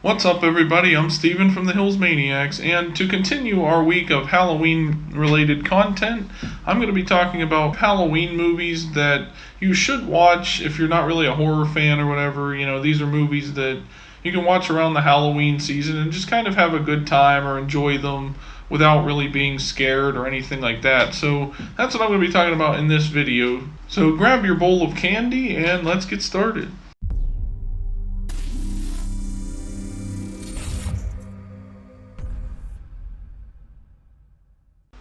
What's up, everybody? I'm Steven from the Hills Maniacs, and to continue our week of Halloween related content, I'm going to be talking about Halloween movies that you should watch if you're not really a horror fan or whatever. These are movies that you can watch around the Halloween season and just kind of have a good time or enjoy them without really being scared or anything like that. So that's what I'm going to be talking about in this video. So grab your bowl of candy and let's get started.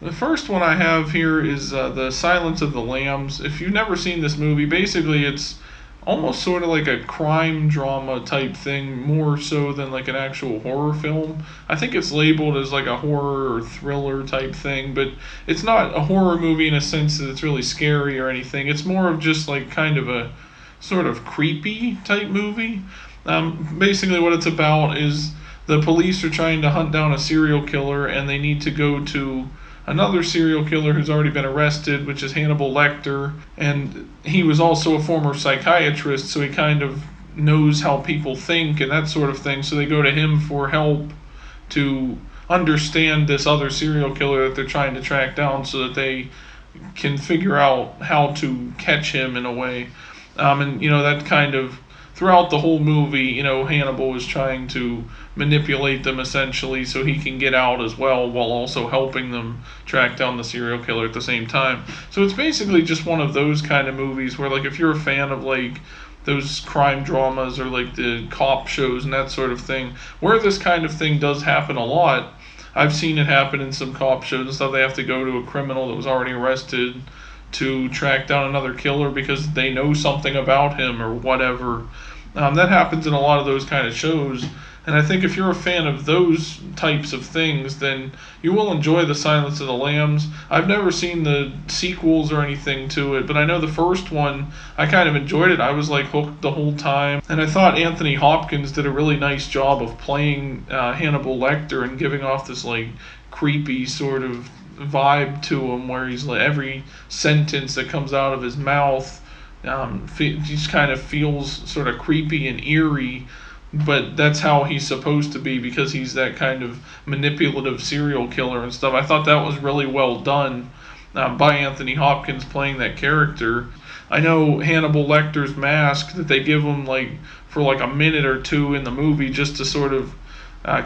The first one I have here is The Silence of the Lambs. If you've never seen this movie, basically it's almost sort of like a crime drama type thing, more so than like an actual horror film. I think it's labeled as like a horror or thriller type thing, but it's not a horror movie in a sense that it's really scary or anything. It's more of just like kind of a sort of creepy type movie. Basically, what it's about is the police are trying to hunt down a serial killer and they need to go to another serial killer who's already been arrested, which is Hannibal Lecter. And he was also a former psychiatrist, so he kind of knows how people think and that sort of thing. So they go to him for help to understand this other serial killer that they're trying to track down so that they can figure out how to catch him in a way. And that kind of throughout the whole movie, Hannibal is trying to manipulate them essentially so he can get out as well while also helping them track down the serial killer at the same time. So it's basically just one of those kind of movies where, like, if you're a fan of like those crime dramas or like the cop shows and that sort of thing, where this kind of thing does happen a lot. I've seen it happen in some cop shows and stuff. They have to go to a criminal that was already arrested to track down another killer because they know something about him or whatever. That happens in a lot of those kind of shows. And I think if you're a fan of those types of things, then you will enjoy The Silence of the Lambs. I've never seen the sequels or anything to it, but I know the first one, I kind of enjoyed it. I was like hooked the whole time. And I thought Anthony Hopkins did a really nice job of playing Hannibal Lecter and giving off this like creepy sort of vibe to him where he's like every sentence that comes out of his mouth just kind of feels sort of creepy and eerie, but that's how he's supposed to be because he's that kind of manipulative serial killer and stuff. I thought that was really well done by Anthony Hopkins playing that character. I know Hannibal Lecter's mask that they give him like for like a minute or two in the movie just to sort of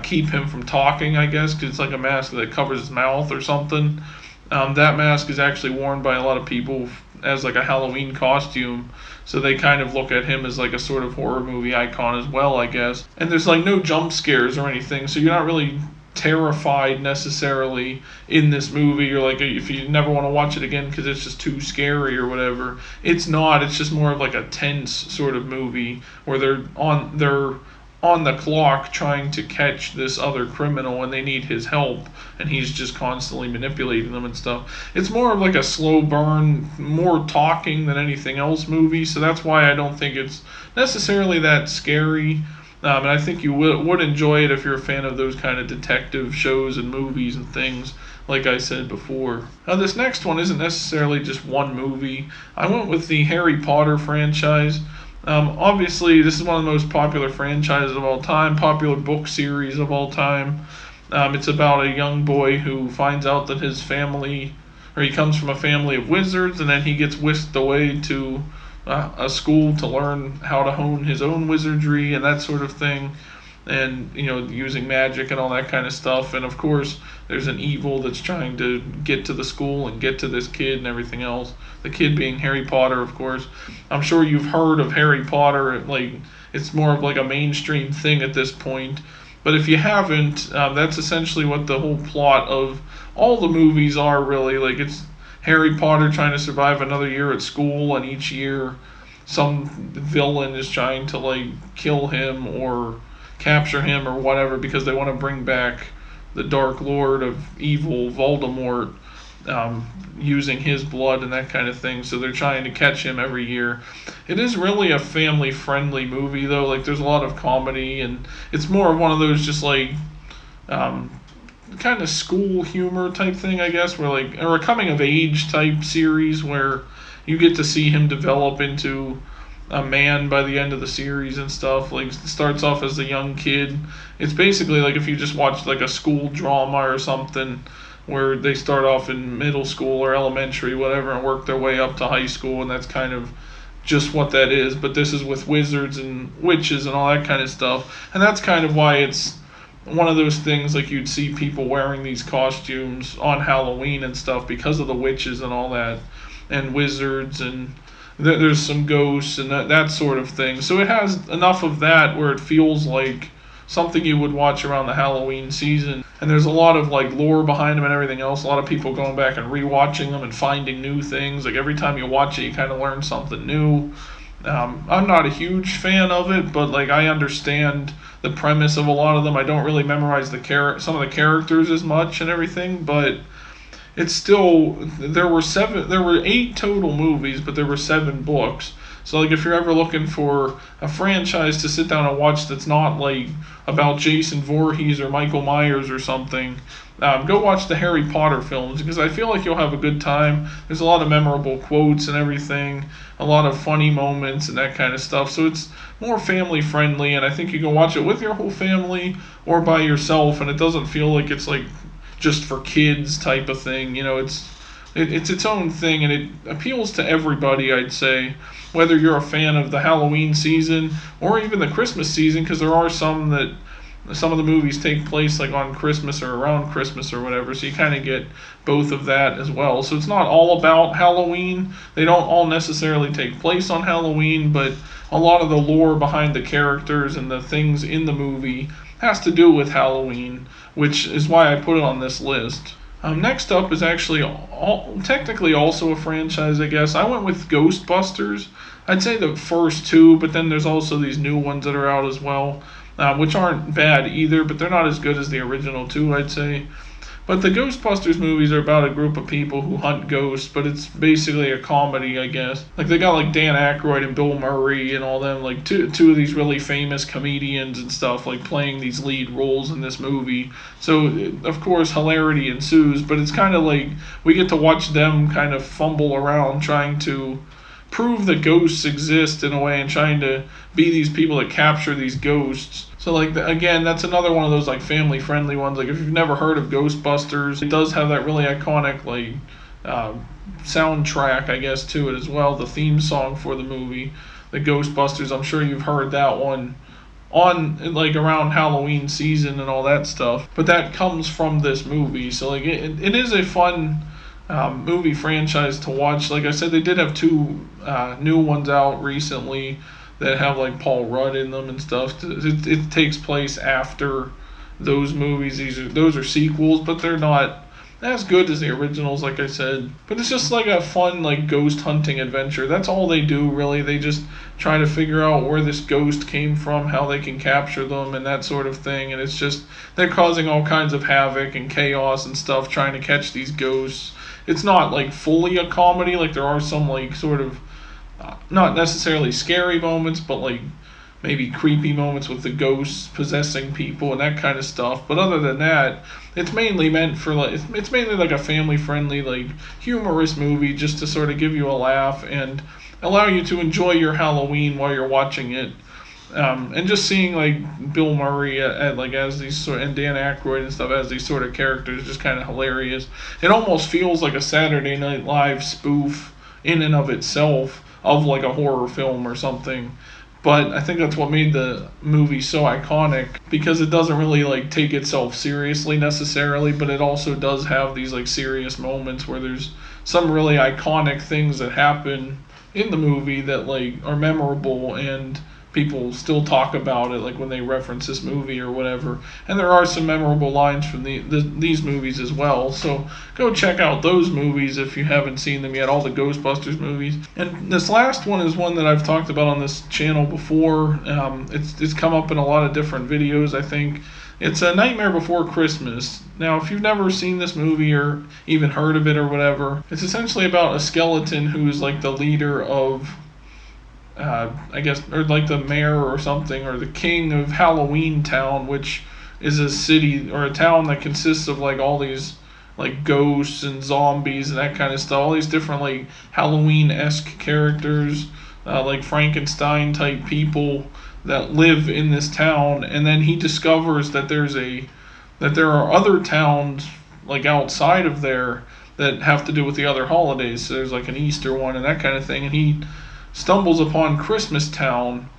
keep him from talking, I guess, because it's like a mask that covers his mouth or something. That mask is actually worn by a lot of people as like a Halloween costume, so they kind of look at him as like a sort of horror movie icon as well, I guess. And there's like no jump scares or anything, so you're not really terrified necessarily in this movie. You're like, if you never want to watch it again because it's just too scary or whatever, it's not. It's just more of like a tense sort of movie where they're on the clock trying to catch this other criminal and they need his help and he's just constantly manipulating them and stuff. It's more of like a slow burn, more talking than anything else movie, so that's why I don't think it's necessarily that scary. And I think you would enjoy it if you're a fan of those kind of detective shows and movies and things, like I said before. Now, this next one isn't necessarily just one movie. I went with the Harry Potter franchise. Obviously, this is one of the most popular franchises of all time, popular book series of all time. It's about a young boy who finds out that his family, or he comes from a family of wizards, and then he gets whisked away to a school to learn how to hone his own wizardry and that sort of thing, and using magic and all that kind of stuff. And of course, there's an evil that's trying to get to the school and get to this kid and everything else. The kid being Harry Potter, of course. I'm sure you've heard of Harry Potter. Like, it's more of like a mainstream thing at this point. But if you haven't, that's essentially what the whole plot of all the movies are, really. Like, it's Harry Potter trying to survive another year at school, and each year some villain is trying to like kill him or capture him or whatever because they want to bring back the Dark Lord of Evil, Voldemort, using his blood and that kind of thing. So they're trying to catch him every year. It is really a family-friendly movie, though. Like, there's a lot of comedy, and it's more of one of those just like kind of school humor type thing, I guess, where like, or a coming of age type series where you get to see him develop into a man by the end of the series and stuff. Like starts off as a young kid. It's basically like if you just watched like a school drama or something where they start off in middle school or elementary, whatever, and work their way up to high school, and that's kind of just what that is. But this is with wizards and witches and all that kind of stuff, and that's kind of why it's one of those things like you'd see people wearing these costumes on Halloween and stuff because of the witches and all that, and wizards, and there's some ghosts and that sort of thing. So it has enough of that where it feels like something you would watch around the Halloween season. And there's a lot of like lore behind them and everything else. A lot of people going back and rewatching them and finding new things. Like every time you watch it, you kind of learn something new. I'm not a huge fan of it, but like I understand the premise of a lot of them. I don't really memorize some of the characters as much and everything, but it's still there were 8 total movies, but there were 7 books. So like if you're ever looking for a franchise to sit down and watch that's not like about Jason Voorhees or Michael Myers or something, go watch the Harry Potter films because I feel like you'll have a good time. There's a lot of memorable quotes and everything, a lot of funny moments and that kind of stuff. So it's more family friendly, and I think you can watch it with your whole family or by yourself, and it doesn't feel like it's like just for kids type of thing. You know, it's its own thing, and it appeals to everybody, I'd say, whether you're a fan of the Halloween season or even the Christmas season, because there are some of the movies take place like on Christmas or around Christmas or whatever, so you kind of get both of that as well. So it's not all about Halloween. They don't all necessarily take place on Halloween, but a lot of the lore behind the characters and the things in the movie has to do with Halloween, which is why I put it on this list. Next up is actually technically also a franchise, I guess. I went with Ghostbusters. I'd say the first 2, but then there's also these new ones that are out as well, which aren't bad either, but they're not as good as the original 2, I'd say. But the Ghostbusters movies are about a group of people who hunt ghosts, but it's basically a comedy, I guess. Like they got like Dan Aykroyd and Bill Murray and all them, like two of these really famous comedians and stuff, like playing these lead roles in this movie. So of course hilarity ensues, but it's kind of like we get to watch them kind of fumble around trying to prove that ghosts exist in a way and trying to be these people that capture these ghosts. So like again, that's another one of those like family friendly ones. Like if you've never heard of Ghostbusters, it does have that really iconic like soundtrack, I guess, to it as well. The theme song for the movie, the Ghostbusters. I'm sure you've heard that one on like around Halloween season and all that stuff. But that comes from this movie, so like it is a fun movie franchise to watch. Like I said, they did have 2 new ones out recently that have like Paul Rudd in them and stuff. It takes place after those movies. Those are sequels, but they're not as good as the originals, like I said. But it's just like a fun like ghost hunting adventure. That's all they do really. They just try to figure out where this ghost came from, how they can capture them, and that sort of thing. And it's just they're causing all kinds of havoc and chaos and stuff trying to catch these ghosts. It's not like fully a comedy. Like there are some like sort of not necessarily scary moments, but like maybe creepy moments with the ghosts possessing people and that kind of stuff. But other than that, it's mainly meant for like it's mainly like a family friendly like humorous movie just to sort of give you a laugh and allow you to enjoy your Halloween while you're watching it. And just seeing like Bill Murray at like as these sort and Dan Aykroyd and stuff as these sort of characters is just kind of hilarious. It almost feels like a Saturday Night Live spoof in and of itself of like a horror film or something. But I think that's what made the movie so iconic because it doesn't really like take itself seriously necessarily, but it also does have these like serious moments where there's some really iconic things that happen in the movie that like are memorable and people still talk about it like when they reference this movie or whatever. And there are some memorable lines from these movies as well, so go check out those movies if you haven't seen them yet, all the Ghostbusters movies. And this last one is one that I've talked about on this channel before. It's come up in a lot of different videos, I think. It's A Nightmare Before Christmas. Now, if you've never seen this movie or even heard of it or whatever, it's essentially about a skeleton who's like the leader of I guess, or like the mayor or something, or the king of Halloween Town, which is a city or a town that consists of like all these like ghosts and zombies and that kind of stuff, all these different like Halloween-esque characters like Frankenstein type people that live in this town, and then he discovers that there are other towns like outside of there that have to do with the other holidays. So there's like an Easter one and that kind of thing, and he stumbles upon Christmas Town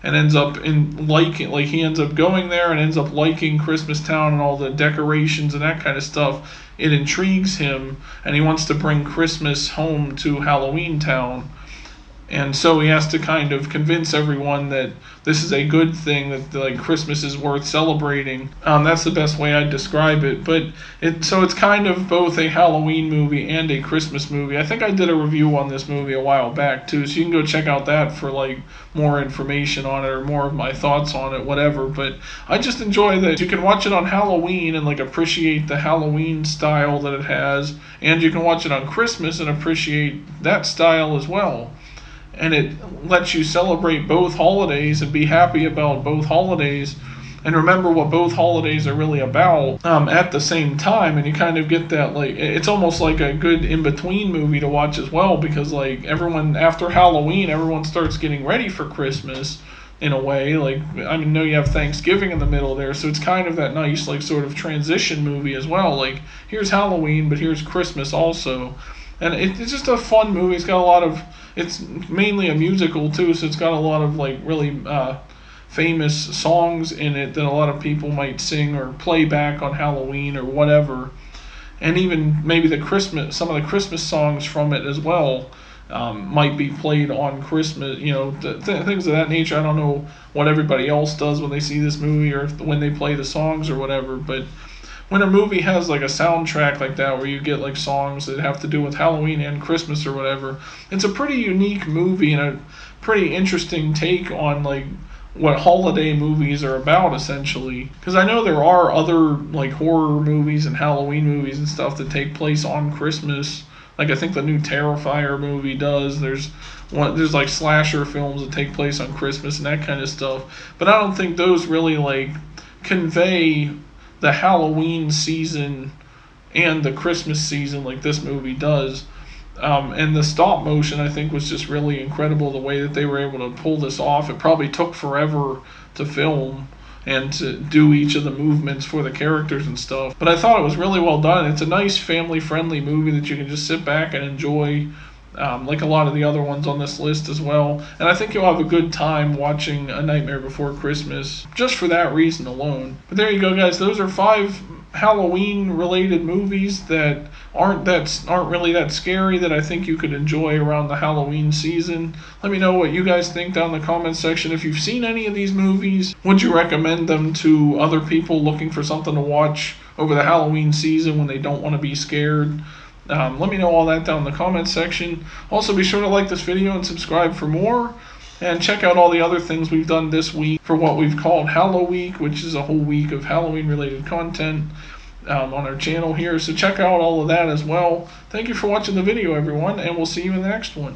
and ends up in liking, like he ends up going there and ends up liking Christmas Town and all the decorations and that kind of stuff. It intrigues him, and he wants to bring Christmas home to Halloween Town. And so he has to kind of convince everyone that this is a good thing, that like Christmas is worth celebrating. That's the best way I'd describe it. But it's kind of both a Halloween movie and a Christmas movie. I think I did a review on this movie a while back too, so you can go check out that for like more information on it or more of my thoughts on it, whatever. But I just enjoy that you can watch it on Halloween and like appreciate the Halloween style that it has, and you can watch it on Christmas and appreciate that style as well. And it lets you celebrate both holidays and be happy about both holidays and remember what both holidays are really about at the same time. And you kind of get that, like, it's almost like a good in-between movie to watch as well, because like everyone after Halloween, everyone starts getting ready for Christmas in a way. Like, I know you have Thanksgiving in the middle there, so it's kind of that nice like sort of transition movie as well. Like, here's Halloween, but here's Christmas also. And it's just a fun movie. It's mainly a musical too, so it's got a lot of like really famous songs in it that a lot of people might sing or play back on Halloween or whatever. And even maybe some of the Christmas songs from it as well might be played on Christmas. Things of that nature. I don't know what everybody else does when they see this movie or when they play the songs or whatever, but when a movie has like a soundtrack like that where you get like songs that have to do with Halloween and Christmas or whatever, it's a pretty unique movie and a pretty interesting take on like what holiday movies are about essentially. Because I know there are other like horror movies and Halloween movies and stuff that take place on Christmas. Like I think the new Terrifier movie does. There's like slasher films that take place on Christmas and that kind of stuff. But I don't think those really like convey the Halloween season and the Christmas season like this movie does. And the stop motion, I think, was just really incredible, the way that they were able to pull this off. It probably took forever to film and to do each of the movements for the characters and stuff. But I thought it was really well done. It's a nice family-friendly movie that you can just sit back and enjoy, like a lot of the other ones on this list as well. And I think you'll have a good time watching A Nightmare Before Christmas just for that reason alone. But there you go, guys. Those are 5 Halloween-related movies that aren't really that scary, that I think you could enjoy around the Halloween season. Let me know what you guys think down in the comments section. If you've seen any of these movies, would you recommend them to other people looking for something to watch over the Halloween season when they don't want to be scared? Let me know all that down in the comments section. Also, be sure to like this video and subscribe for more. And check out all the other things we've done this week for what we've called Halloweek, which is a whole week of Halloween-related content on our channel here. So check out all of that as well. Thank you for watching the video, everyone, and we'll see you in the next one.